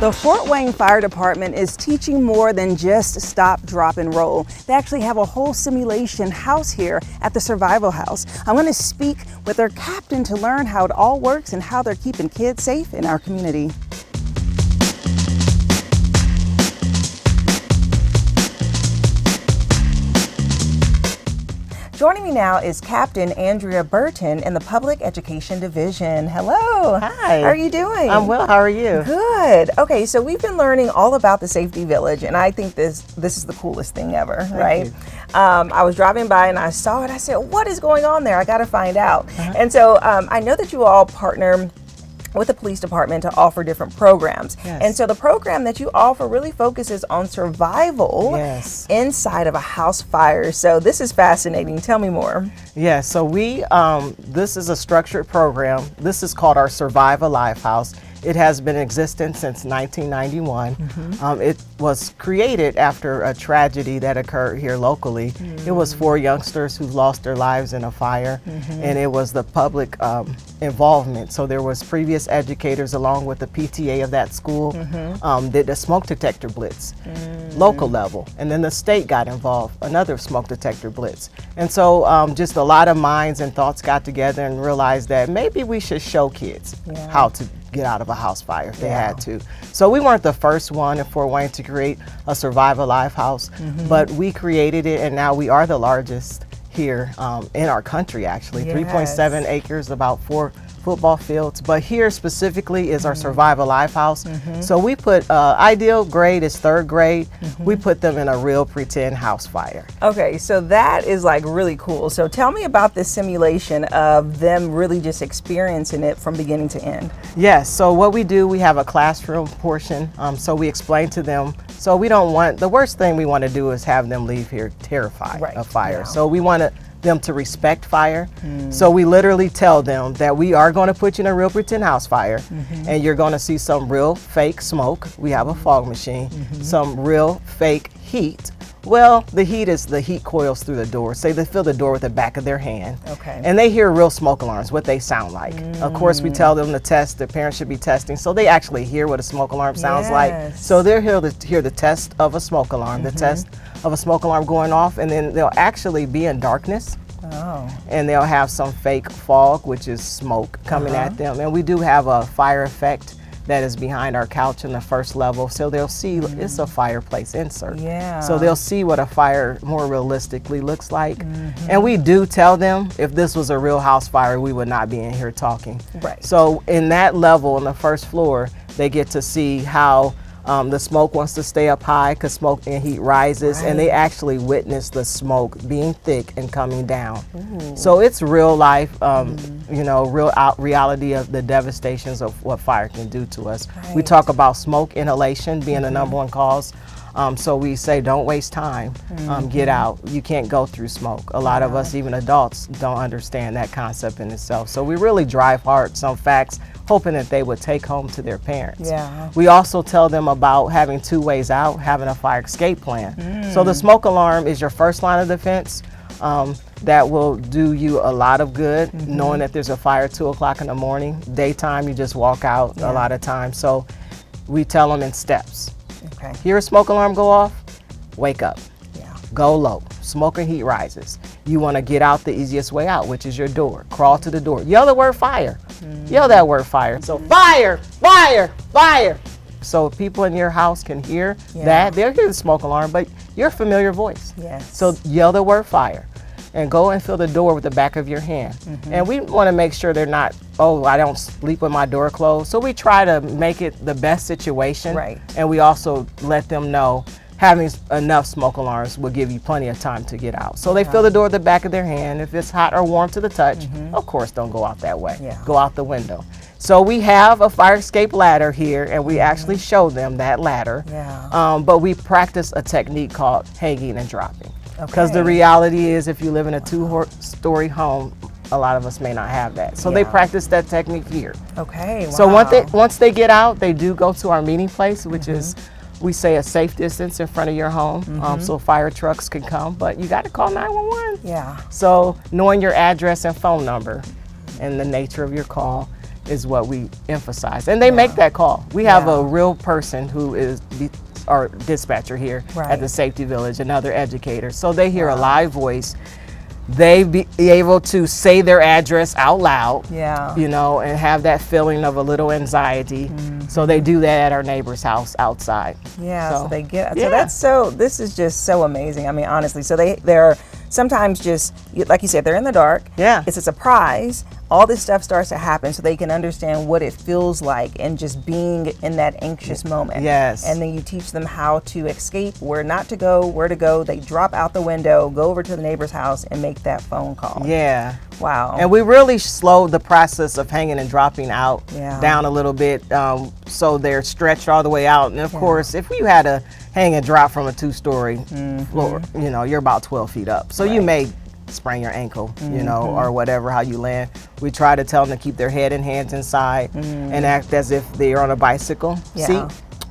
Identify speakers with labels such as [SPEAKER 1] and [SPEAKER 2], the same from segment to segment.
[SPEAKER 1] The Fort Wayne Fire Department is teaching more than just stop, drop, and roll. They actually have a whole simulation house here at the Survival House. I'm going to speak with their captain to learn how it all works and how they're keeping kids safe in our community. Joining me now is Captain Andrea Burton in the Public Education Division. Hello.
[SPEAKER 2] Hi.
[SPEAKER 1] How are you doing?
[SPEAKER 2] I'm well. How are you?
[SPEAKER 1] Good. Okay, so we've been learning all about the Safety Village, and I think this is the coolest thing ever, right? I was driving by and I saw it. I said, what is going on there? I got to find out. And so I know that you all partner with the police department to offer different programs.
[SPEAKER 2] Yes.
[SPEAKER 1] And so the program that you offer really focuses on survival inside of a house fire. So this is fascinating. Tell me more.
[SPEAKER 2] Yeah, so this is a structured program. This is called our Survive Alive House. It has been in existence since 1991. It was created after a tragedy that occurred here locally. It was 4 youngsters who lost their lives in a fire, and it was the public involvement. So there was previous educators along with the PTA of that school did a smoke detector blitz, local level, and then the state got involved, another smoke detector blitz. And so just a lot of minds and thoughts got together and realized that maybe we should show kids how to get out of a house fire if they had to. So we weren't the first one in Fort Wayne to create a Survive Alive house, but we created it, and now we are the largest here in our country, actually. 3.7 acres, about 4 football fields, but here specifically is our Survive Alive house. So we put ideal grade is 3rd grade. We put them in a real pretend house fire.
[SPEAKER 1] Okay, so that is like really cool. So tell me about this simulation of them really just experiencing it from beginning to end.
[SPEAKER 2] Yes, so what we do, we have a classroom portion. So we explain to them. So we don't want, the worst thing we want to do is have them leave here terrified of fire. So we want them to respect fire. So we literally tell them that we are going to put you in a real pretend house fire, and you're going to see some real fake smoke. We have a fog machine, some real fake heat. Well, the heat is the heat coils through the door. Say they feel the door with the back of their hand. And they hear real smoke alarms, what they sound like. Of course, we tell them to test. The parents should be testing, so they actually hear what a smoke alarm sounds like. So they're here to hear the test of a smoke alarm, the test of a smoke alarm going off, and then they'll actually be in darkness. And they'll have some fake fog, which is smoke coming at them. And we do have a fire effect that is behind our couch in the 1st level, so they'll see it's a fireplace insert. So they'll see what a fire more realistically looks like. And we do tell them if this was a real house fire, we would not be in here talking. So in that level, on the 1st floor, they get to see how the smoke wants to stay up high because smoke and heat rises, and they actually witness the smoke being thick and coming down. So it's real life, you know, reality of the devastations of what fire can do to us. We talk about smoke inhalation being the #1 cause. So we say, don't waste time, get out. You can't go through smoke. A lot of us, even adults, don't understand that concept in itself. So we really drive hard some facts, hoping that they would take home to their parents. We also tell them about having 2 ways out, having a fire escape plan. So the smoke alarm is your first line of defense. That will do you a lot of good, knowing that there's a fire at 2 o'clock in the morning. Daytime, you just walk out a lot of times. So we tell them in steps. Hear a smoke alarm go off, wake up. Go low. Smoke and heat rises. You want to get out the easiest way out, which is your door. Crawl to the door. Yell the word fire. Yell that word fire. So fire, fire, fire. So people in your house can hear that. They'll hear the smoke alarm, but your familiar voice. So yell the word fire and go and fill the door with the back of your hand. And we want to make sure they're not, oh, I don't sleep with my door closed. So we try to make it the best situation. And we also let them know having enough smoke alarms will give you plenty of time to get out. So they fill the door at the back of their hand. If it's hot or warm to the touch, of course, don't go out that way. Go out the window. So we have a fire escape ladder here, and we actually show them that ladder. But we practice a technique called hanging and dropping. Because the reality is, if you live in a 2-story home, a lot of us may not have that. So they practice that technique here. So once they get out, they do go to our meeting place, which is, we say, a safe distance in front of your home, so fire trucks can come, but you got to call 911. So knowing your address and phone number and the nature of your call, is what we emphasize. And they make that call. We have a real person who is our dispatcher here at the Safety Village, another educator. So they hear a live voice. They be able to say their address out loud, you know, and have that feeling of a little anxiety. So they do that at our neighbor's house outside.
[SPEAKER 1] So they get, so this is just so amazing. I mean, honestly, so they're sometimes just, like you said, they're in the dark. It's a surprise. All this stuff starts to happen so they can understand what it feels like and just being in that anxious moment. And then you teach them how to escape, where not to go, where to go. They drop out the window, go over to the neighbor's house and make that phone call. Wow. And
[SPEAKER 2] we really slowed the process of hanging and dropping out down a little bit, so they're stretched all the way out. And of course, if you had to hang and drop from a 2-story floor, you know, you're about 12 feet up. So you may sprain your ankle, you know, or whatever, how you land. We try to tell them to keep their head and hands inside and act as if they're on a bicycle seat.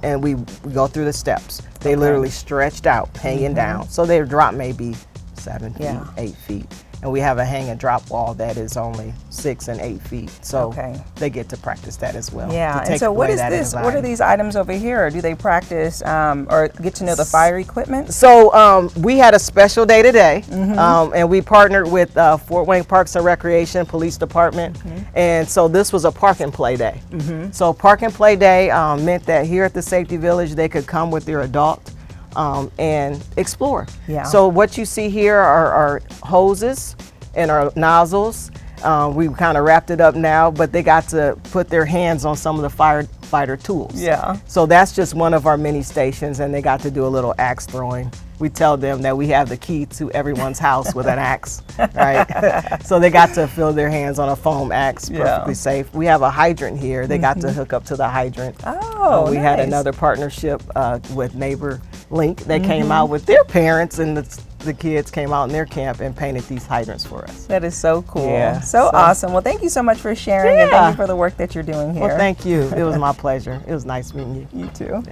[SPEAKER 2] And we go through the steps. They literally stretched out, hanging down. So their drop may be 7 feet, 8 feet. And we have a hang and drop wall that is only 6 and 8 feet. So they get to practice that as well.
[SPEAKER 1] And so what is this? What are these items over here? Do they practice or get to know the fire equipment?
[SPEAKER 2] So we had a special day today, and we partnered with Fort Wayne Parks and Recreation Police Department. And so this was a park and play day. So park and play day meant that here at the Safety Village, they could come with their adult and explore. So what you see here are hoses and our nozzles. We kind of wrapped it up now, but they got to put their hands on some of the firefighter tools. So that's just one of our mini stations, and they got to do a little axe throwing. We tell them that we have the key to everyone's house with an axe, right? So they got to fill their hands on a foam axe, perfectly safe. We have a hydrant here. They got to hook up to the hydrant. We had another partnership with Neighbor Link. They came out with their parents, and the kids came out in their camp and painted these hydrants for us.
[SPEAKER 1] That is so cool. So awesome. Well, thank you so much for sharing, and thank you for the work that you're doing here.
[SPEAKER 2] Well, thank you. It was my pleasure. It was nice meeting you.
[SPEAKER 1] You too.